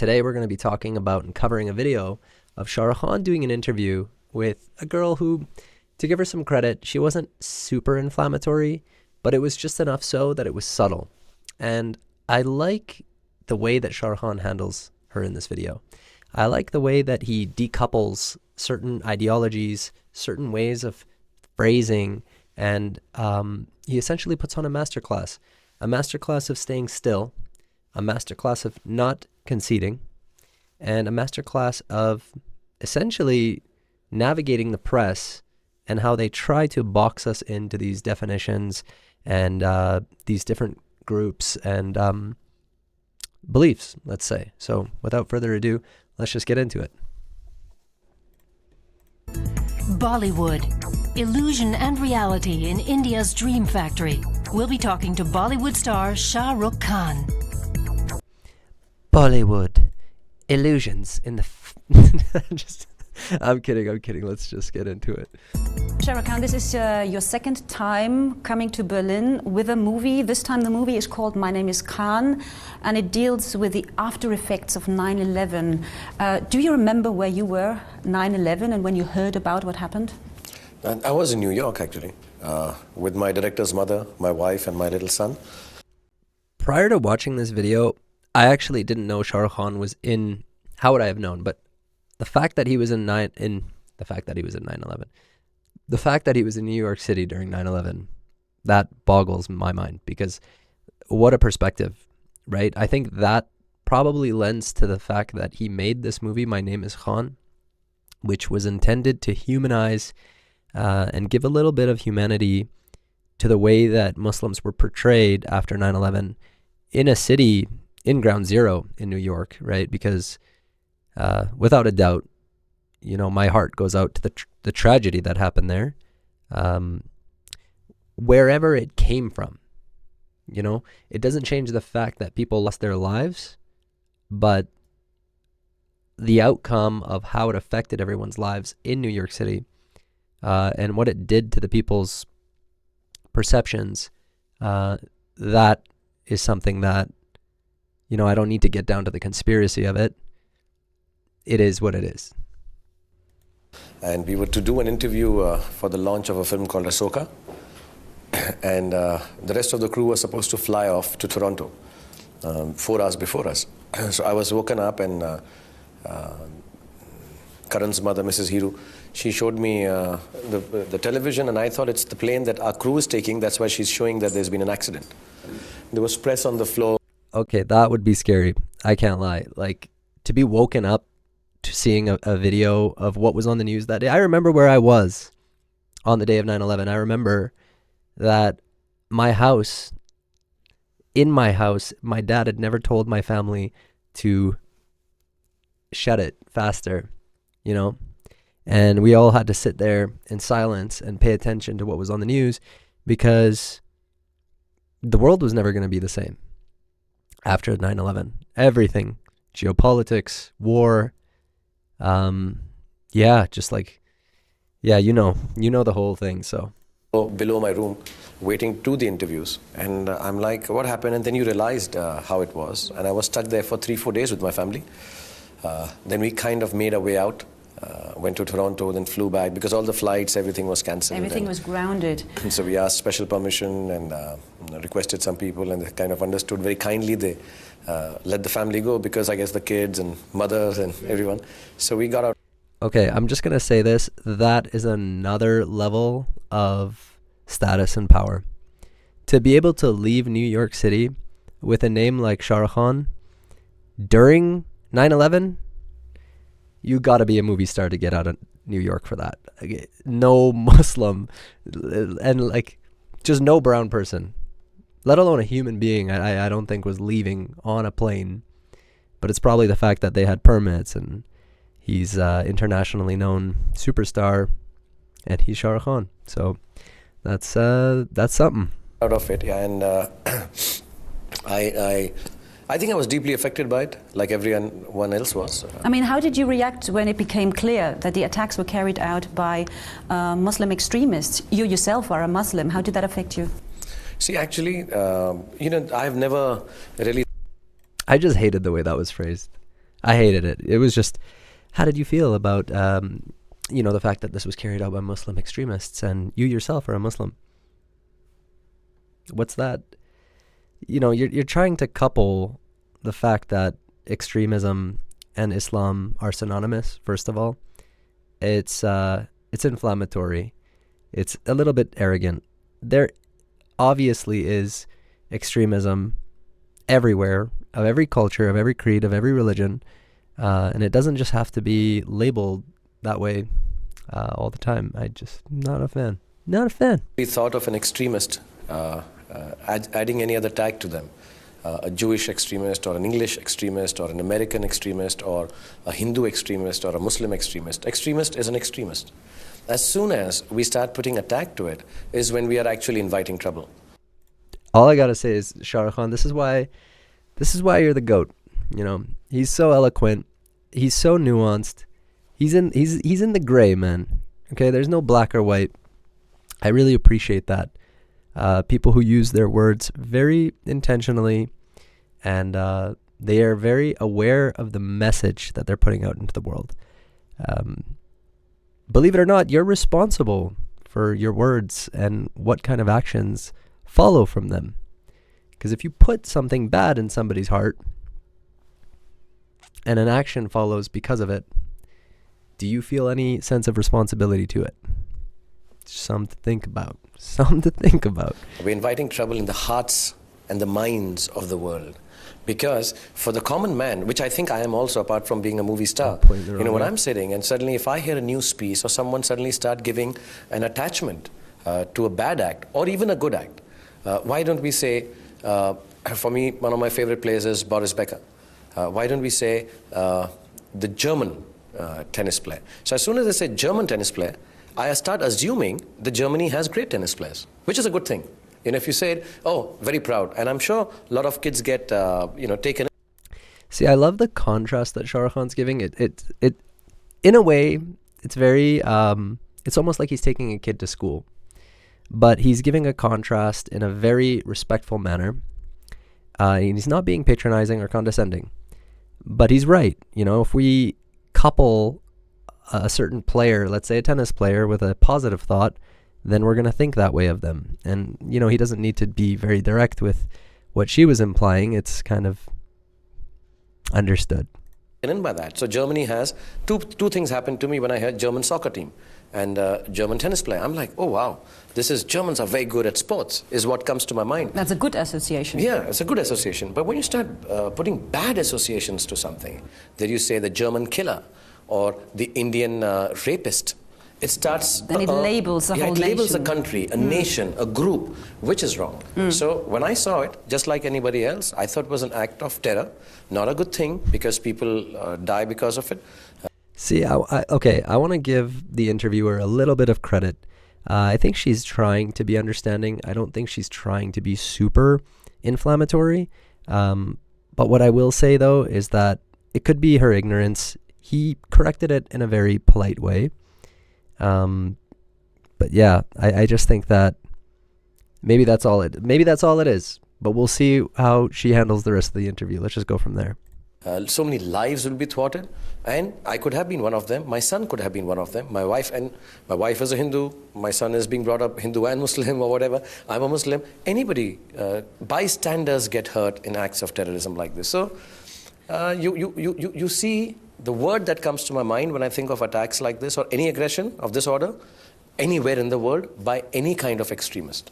Today we're going to be talking about and covering a video of Shah Rukh Khan doing an interview with a girl who, to give her some credit, she wasn't super inflammatory, but it was just enough so that it was subtle. And I like the way that Shah Rukh Khan handles her in this video. I like the way that he decouples certain ideologies, certain ways of phrasing, and he essentially puts on a masterclass of staying still, a masterclass of not conceding, and a masterclass of essentially navigating the press and how they try to box us into these definitions and these different groups and beliefs, let's say. So without further ado, let's just get into it. Bollywood, illusion and reality in India's dream factory. We'll be talking to Bollywood star Shah Rukh Khan. Bollywood, illusions in the... I'm kidding. Let's just get into it. Shah Rukh Khan, this is your second time coming to Berlin with a movie. This time the movie is called My Name is Khan, and it deals with the after effects of 9/11. Do you remember where you were 9/11 and when you heard about what happened? I was in New York, actually, with my director's mother, my wife, and my little son. Prior to watching this video, I actually didn't know Shah Rukh Khan was in... How would I have known? But the fact that he was in 9/11, the fact that he was in New York City during 9/11, that boggles my mind, because what a perspective, right? I think that probably lends to the fact that he made this movie, My Name is Khan, which was intended to humanize and give a little bit of humanity to the way that Muslims were portrayed after 9/11 in a city in Ground Zero in New York, right? Because without a doubt, you know, my heart goes out to the tragedy that happened there, wherever it came from. You know, it doesn't change the fact that people lost their lives, but the outcome of how it affected everyone's lives in New York City and what it did to the people's perceptions, that is something that, you know, I don't need to get down to the conspiracy of it. It is what it is. And we were to do an interview for the launch of a film called Ahsoka. And the rest of the crew was supposed to fly off to Toronto 4 hours before us. So I was woken up, and Karan's mother, Mrs. Hiru, she showed me the television, and I thought it's the plane that our crew is taking. That's why she's showing that there's been an accident. There was press on the floor. Okay, that would be scary. I can't lie. Like, to be woken up to seeing a video of what was on the news that day. I remember where I was on the day of 9/11. I remember that in my house, my dad had never told my family to shut it faster, you know? And we all had to sit there in silence and pay attention to what was on the news, because the world was never going to be the same after 9/11. Everything, geopolitics, war, you know the whole thing. So below my room, waiting to the interviews, and I'm like, what happened? And then you realized how it was, and I was stuck there for 3-4 days with my family. Then we kind of made our way out, went to Toronto, then flew back, because all the flights, everything was cancelled. Everything was grounded. And so we asked special permission and requested some people, and they kind of understood very kindly. They let the family go, because I guess the kids and mothers and everyone. So we got out. Okay, I'm just going to say this. That is another level of status and power. To be able to leave New York City with a name like Shah Rukh Khan during 9/11, you got to be a movie star to get out of New York for that. No Muslim and like just no brown person, let alone a human being, I don't think was leaving on a plane. But it's probably the fact that they had permits, and he's internationally known superstar, and he's Shah Rukh Khan. So that's something. Out of it, yeah, and I think I was deeply affected by it, like everyone else was. I mean, how did you react when it became clear that the attacks were carried out by Muslim extremists? You yourself are a Muslim. How did that affect you? See, actually, I've never really... I just hated the way that was phrased. I hated it. It was just, how did you feel about, the fact that this was carried out by Muslim extremists and you yourself are a Muslim? What's that? You're trying to couple the fact that extremism and Islam are synonymous. First of all, it's inflammatory. It's a little bit arrogant. There obviously is extremism everywhere, of every culture, of every creed, of every religion, and it doesn't just have to be labeled that way all the time. Not a fan. Not a fan. We thought of an extremist, adding any other tag to them. A Jewish extremist or an English extremist or an American extremist or a Hindu extremist or a Muslim extremist. Extremist is an extremist. As soon as we start putting a tag to it is when we are actually inviting trouble. All I gotta say is, Shah Rukh Khan, this is why you're the GOAT. He's so eloquent. He's so nuanced. He's in the gray, man. Okay, there's no black or white. I really appreciate that. People who use their words very intentionally, and they are very aware of the message that they're putting out into the world. Believe it or not, you're responsible for your words and what kind of actions follow from them. Because if you put something bad in somebody's heart and an action follows because of it, do you feel any sense of responsibility to it? Something to think about. Something to think about. We're inviting trouble in the hearts and the minds of the world. Because for the common man, which I think I am also, apart from being a movie star, when I'm sitting and suddenly if I hear a news piece or someone suddenly start giving an attachment to a bad act or even a good act, why don't we say, for me, one of my favorite players is Boris Becker. Why don't we say the German tennis player? So as soon as I say German tennis player, I start assuming that Germany has great tennis players, which is a good thing. If you say, oh, very proud. And I'm sure a lot of kids get, taken. See, I love the contrast that Shah Rukh Khan's giving. It in a way, it's very, it's almost like he's taking a kid to school. But he's giving a contrast in a very respectful manner. And he's not being patronizing or condescending. But he's right. If we couple a certain player, let's say a tennis player, with a positive thought, then we're going to think that way of them. And, he doesn't need to be very direct with what she was implying. It's kind of understood. In by that. So Germany has two things happened to me when I heard German soccer team and German tennis player. I'm like, oh, wow, Germans are very good at sports, is what comes to my mind. That's a good association. Yeah, it's a good association. But when you start putting bad associations to something, then you say the German killer or the Indian rapist, it starts... Then it labels a whole nation. It labels a country, a nation, a group, which is wrong. So when I saw it, just like anybody else, I thought it was an act of terror, not a good thing, because people die because of it. See, I want to give the interviewer a little bit of credit. I think she's trying to be understanding. I don't think she's trying to be super inflammatory. But what I will say, though, is that it could be her ignorance. He corrected it in a very polite way. But yeah, I just think that maybe that's all it is. But we'll see how she handles the rest of the interview. Let's just go from there. So many lives will be thwarted, and I could have been one of them. My son could have been one of them. My wife is a Hindu. My son is being brought up Hindu and Muslim or whatever. I'm a Muslim. Anybody, bystanders get hurt in acts of terrorism like this. So you see the word that comes to my mind when I think of attacks like this or any aggression of this order anywhere in the world by any kind of extremist.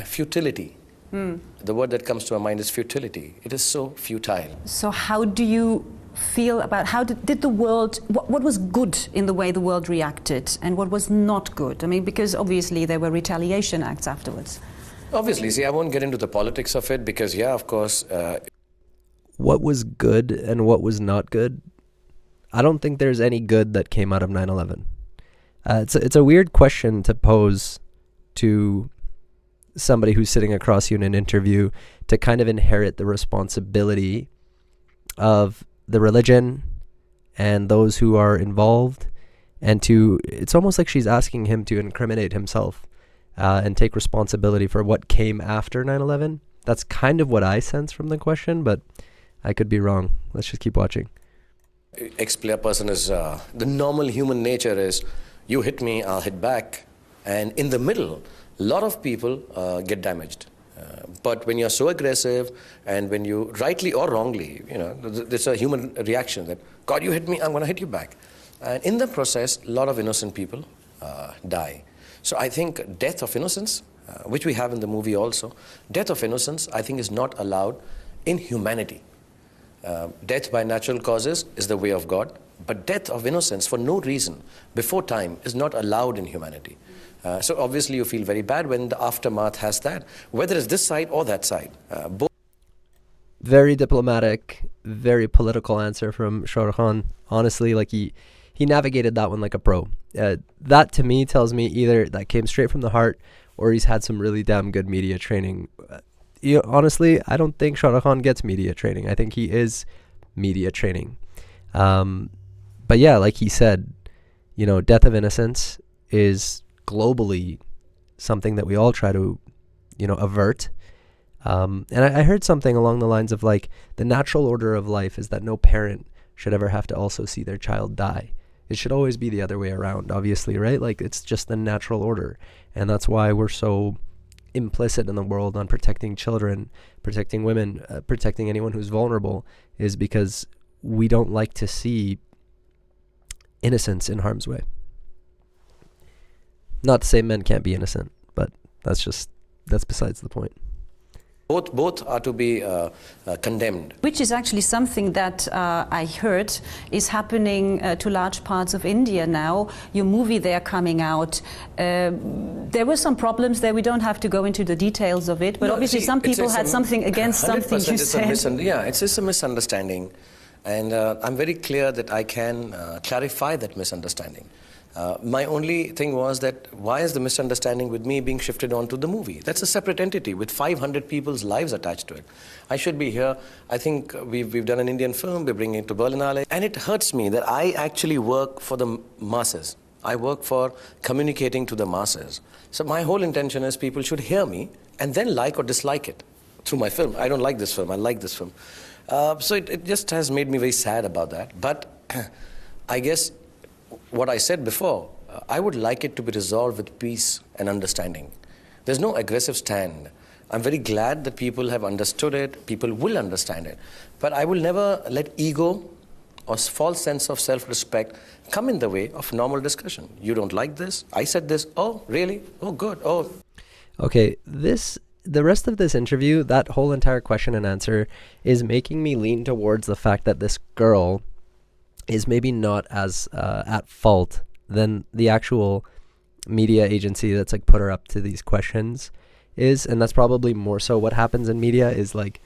Futility. The word that comes to my mind is futility. It is so futile. So how do you feel about, did the world, what was good in the way the world reacted and what was not good? I mean, because obviously there were retaliation acts afterwards. Obviously, see, I won't get into the politics of it because, yeah, of course. What was good and what was not good? I don't think there's any good that came out of 9/11. It's a weird question to pose to somebody who's sitting across you in an interview, to kind of inherit the responsibility of the religion and those who are involved, and it's almost like she's asking him to incriminate himself and take responsibility for what came after 9/11. That's kind of what I sense from the question, but I could be wrong. Let's just keep watching. Ex-player person is, the normal human nature is, you hit me, I'll hit back. And in the middle, a lot of people get damaged. But when you're so aggressive and when you, rightly or wrongly, there's a human reaction that, God, you hit me, I'm going to hit you back. And in the process, a lot of innocent people die. So I think death of innocence, which we have in the movie also, death of innocence, I think is not allowed in humanity. Death by natural causes is the way of God, but death of innocence for no reason before time is not allowed in humanity. So obviously you feel very bad when the aftermath has that, whether it's this side or that side. Both. Very diplomatic, very political answer from Shah Rukh Khan. Honestly, like he navigated that one like a pro. That to me tells me either that came straight from the heart or he's had some really damn good media training. Honestly, I don't think Shah Rukh Khan gets media training. I think he is media training. But yeah, like he said, death of innocence is globally something that we all try to, avert. And I heard something along the lines of like the natural order of life is that no parent should ever have to also see their child die. It should always be the other way around, obviously, right? Like it's just the natural order. And that's why we're so implicit in the world on protecting children, protecting women, protecting anyone who's vulnerable, is because we don't like to see innocence in harm's way. Not to say men can't be innocent, but that's besides the point. Both are to be condemned. Which is actually something that I heard is happening to large parts of India now. Your movie there coming out. There were some problems there. We don't have to go into the details of it, but no, obviously some people had something against something you said. It's just a misunderstanding. And I'm very clear that I can clarify that misunderstanding. My only thing was that why is the misunderstanding with me being shifted onto the movie? That's a separate entity with 500 people's lives attached to it. I should be here. I think we've done an Indian film, we're bringing it to Berlinale, and it hurts me that I actually work for the masses. I work for communicating to the masses. So my whole intention is people should hear me and then like or dislike it through my film. I don't like this film, I like this film. So it just has made me very sad about that. But I guess what I said before, I would like it to be resolved with peace and understanding. There's no aggressive stand. I'm very glad that people have understood it, people will understand it. But I will never let ego or false sense of self-respect come in the way of normal discussion. You don't like this? I said this. Oh, really? Oh, good. Oh. Okay, the rest of this interview, that whole entire question and answer is making me lean towards the fact that this girl is maybe not as at fault than the actual media agency that's like put her up to these questions is. And that's probably more so what happens in media is like,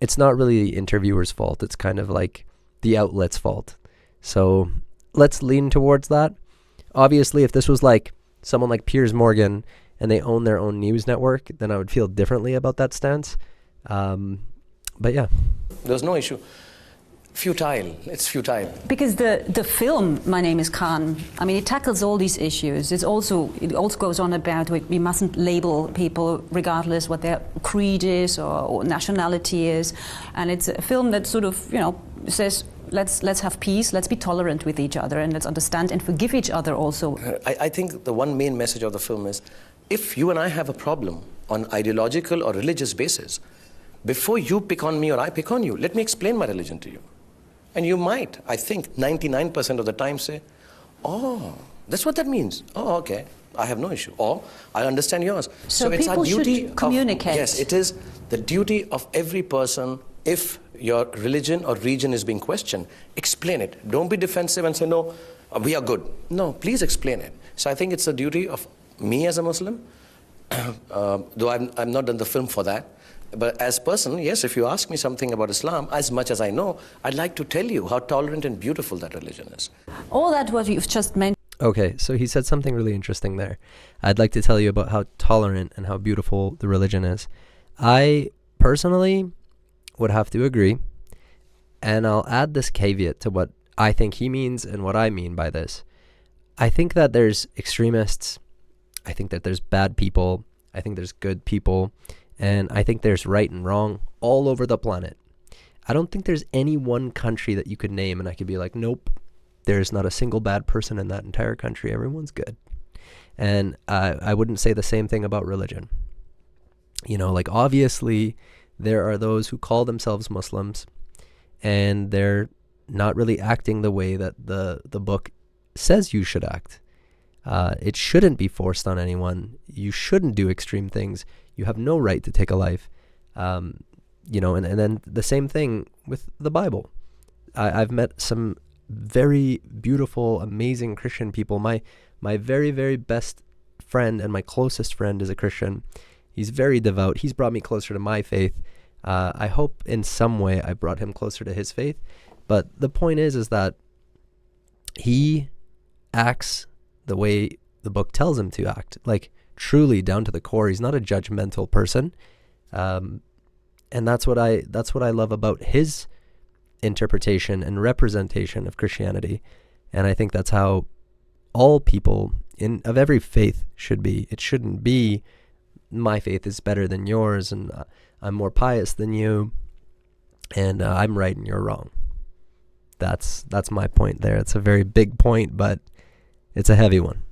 it's not really the interviewer's fault. It's kind of like the outlet's fault. So let's lean towards that. Obviously, if this was like someone like Piers Morgan and they own their own news network, then I would feel differently about that stance. But yeah. There's no issue. Futile. It's futile. Because the film, My Name is Khan, I mean, it tackles all these issues. It also goes on about we mustn't label people regardless what their creed is or nationality is. And it's a film that sort of, says, let's have peace, let's be tolerant with each other, and let's understand and forgive each other also. I think the one main message of the film is, if you and I have a problem on ideological or religious basis, before you pick on me or I pick on you, let me explain my religion to you. And you might, I think, 99% of the time say, oh, that's what that means. Oh, okay, I have no issue. Or, I understand yours. So it's our duty should communicate. Yes, it is the duty of every person, if your religion or region is being questioned, explain it. Don't be defensive and say, no, we are good. No, please explain it. So I think it's the duty of me as a Muslim, though I've not done the film for that. But as a person, yes, if you ask me something about Islam, as much as I know, I'd like to tell you how tolerant and beautiful that religion is. All that what you've just mentioned. Okay, so he said something really interesting there. I'd like to tell you about how tolerant and how beautiful the religion is. I personally would have to agree, and I'll add this caveat to what I think he means and what I mean by this. I think that there's extremists. I think that there's bad people. I think there's good people. And I think there's right and wrong all over the planet. I don't think there's any one country that you could name and I could be like, nope, there's not a single bad person in that entire country. Everyone's good. And I wouldn't say the same thing about religion. You know, like obviously there are those who call themselves Muslims and they're not really acting the way that the book says you should act. It shouldn't be forced on anyone. You shouldn't do extreme things. You have no right to take a life. You know, and then the same thing with the Bible. I've met some very beautiful, amazing Christian people. My very, very best friend and my closest friend is a Christian. He's very devout. He's brought me closer to my faith. I hope in some way I brought him closer to his faith. But the point is that he acts the way the book tells him to act, like truly down to the core. He's not a judgmental person. And that's what I love about his interpretation and representation of Christianity. And I think that's how all people of every faith should be. It shouldn't be my faith is better than yours and I'm more pious than you and I'm right and you're wrong. That's my point there. It's a very big point, but it's a heavy one.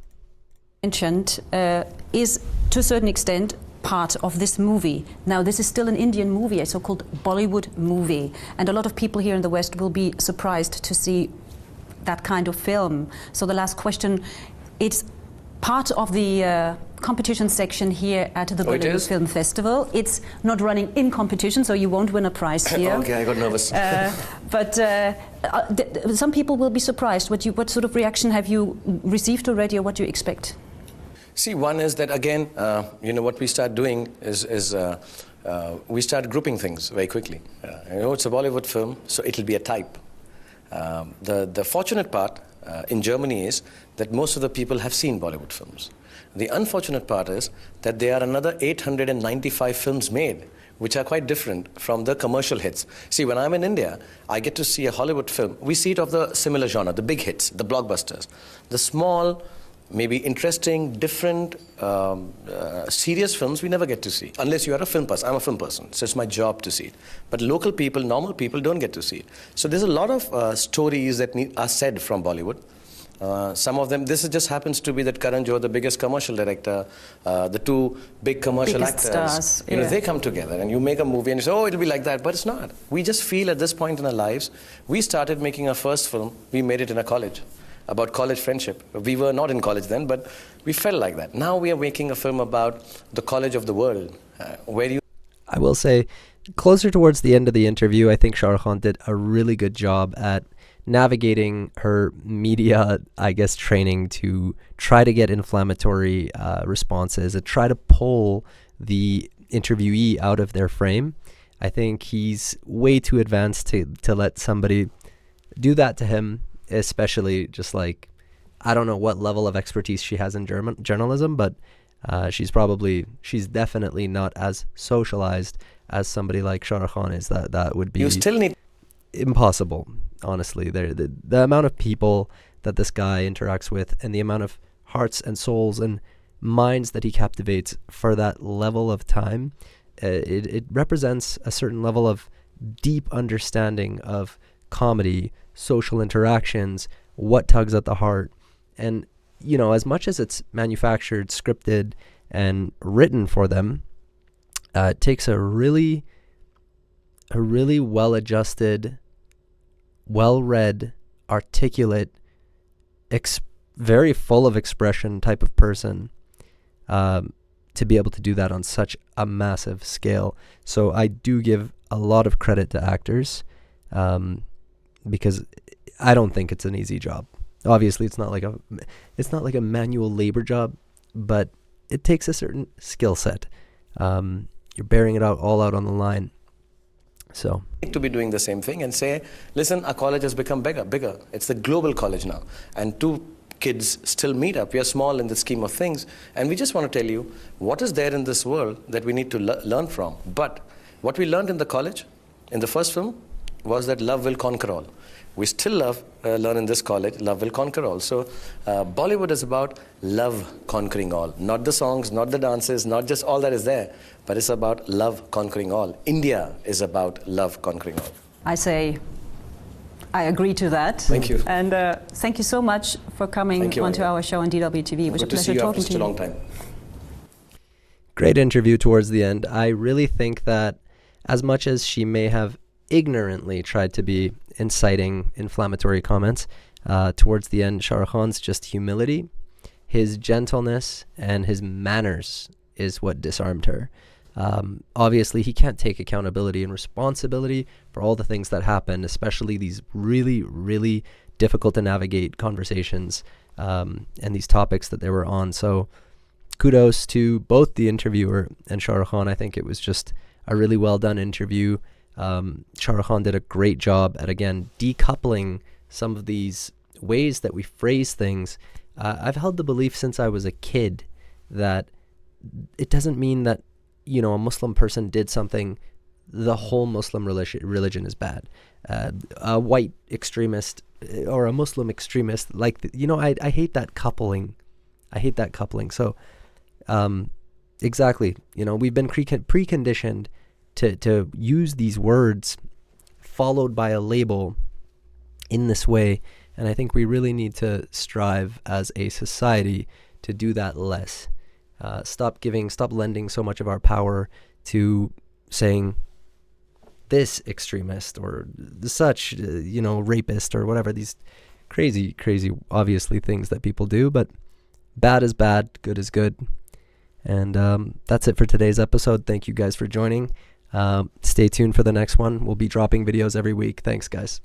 Mentioned is to a certain extent part of this movie. Now, this is still an Indian movie, a so-called Bollywood movie, and a lot of people here in the West will be surprised to see that kind of film. So the last question, it's part of the competition section here at the Berlin Film Festival. It's not running in competition, so you won't win a prize here. Okay, I got nervous. But some people will be surprised. What sort of reaction have you received already, or what do you expect? See, one is that again, you know, what we start doing is we start grouping things very quickly. You know, it's a Bollywood film, so it'll be a type. The fortunate part in Germany is that most of the people have seen Bollywood films. The unfortunate part is that there are another 895 films made, which are quite different from the commercial hits. See, when I'm in India, I get to see a Hollywood film. We see it of the similar genre, the big hits, the blockbusters. The small, maybe interesting, different, serious films we never get to see, unless you are a film person. I'm a film person, so it's my job to see it. But local people, normal people don't get to see it. So there's a lot of stories that are said from Bollywood. Some of them, this just happens to be that Karan Johar, the biggest commercial director, the two big commercial biggest actors, stars, you know, they come together and you make a movie and you say, oh, it'll be like that, but it's not. We just feel at this point in our lives, we started making our first film, we made it in a college, about college friendship. We were not in college then, but we felt like that. Now we are making a film about the college of the world, where you... I will say, closer towards the end of the interview, I think Shah Rukh Khan did a really good job at navigating her media, I guess, training to try to get inflammatory responses and try to pull the interviewee out of their frame. I think he's way too advanced to let somebody do that to him, especially just like, I don't know what level of expertise she has in journalism, but she's definitely not as socialized as somebody like Shah Rukh Khan is. That would be... You still need... impossible, honestly. The amount of people that this guy interacts with and the amount of hearts and souls and minds that he captivates for that level of time, it represents a certain level of deep understanding of comedy, social interactions, what tugs at the heart. And, you know, as much as it's manufactured, scripted, and written for them, it takes a really well-adjusted, well-read, articulate, very full of expression type of person to be able to do that on such a massive scale. So I do give a lot of credit to actors because I don't think it's an easy job. Obviously, it's not like a manual labor job, but it takes a certain skill set. You're bearing it all out on the line. So to be doing the same thing and say, listen, our college has become bigger. It's the global college now. And two kids still meet up. We are small in the scheme of things. And we just want to tell you what is there in this world that we need to learn from. But what we learned in the college, in the first film, was that love will conquer all. We still learn in this college, love will conquer all. So Bollywood is about love conquering all. Not the songs, not the dances, not just all that is there, but it's about love conquering all. India is about love conquering all. I say I agree to that. Thank you. And thank you so much for coming onto our show on DW TV. It was a pleasure talking to you. Good to see you after such a long time. Great interview towards the end. I really think that as much as she may have ignorantly tried to be inciting inflammatory comments, towards the end, Shah Rukh Khan's just humility, his gentleness, and his manners is what disarmed her. Obviously, he can't take accountability and responsibility for all the things that happened, especially these really, really difficult to navigate conversations and these topics that they were on. So kudos to both the interviewer and Shah Rukh Khan. I think it was just a really well done interview. Shah Rukh Khan did a great job at, again, decoupling some of these ways that we phrase things. I've held the belief since I was a kid that it doesn't mean that, you know, a Muslim person did something, the whole Muslim religion is bad. A white extremist or a Muslim extremist, like, I hate that coupling. I hate that coupling. So, exactly, we've been preconditioned to use these words followed by a label in this way. And I think we really need to strive as a society to do that less. Stop lending so much of our power to saying this extremist or such, rapist or whatever, these crazy, obviously things that people do. But bad is bad, good is good. And that's it for today's episode. Thank you guys for joining. Stay tuned for the next one. We'll be dropping videos every week. Thanks, guys.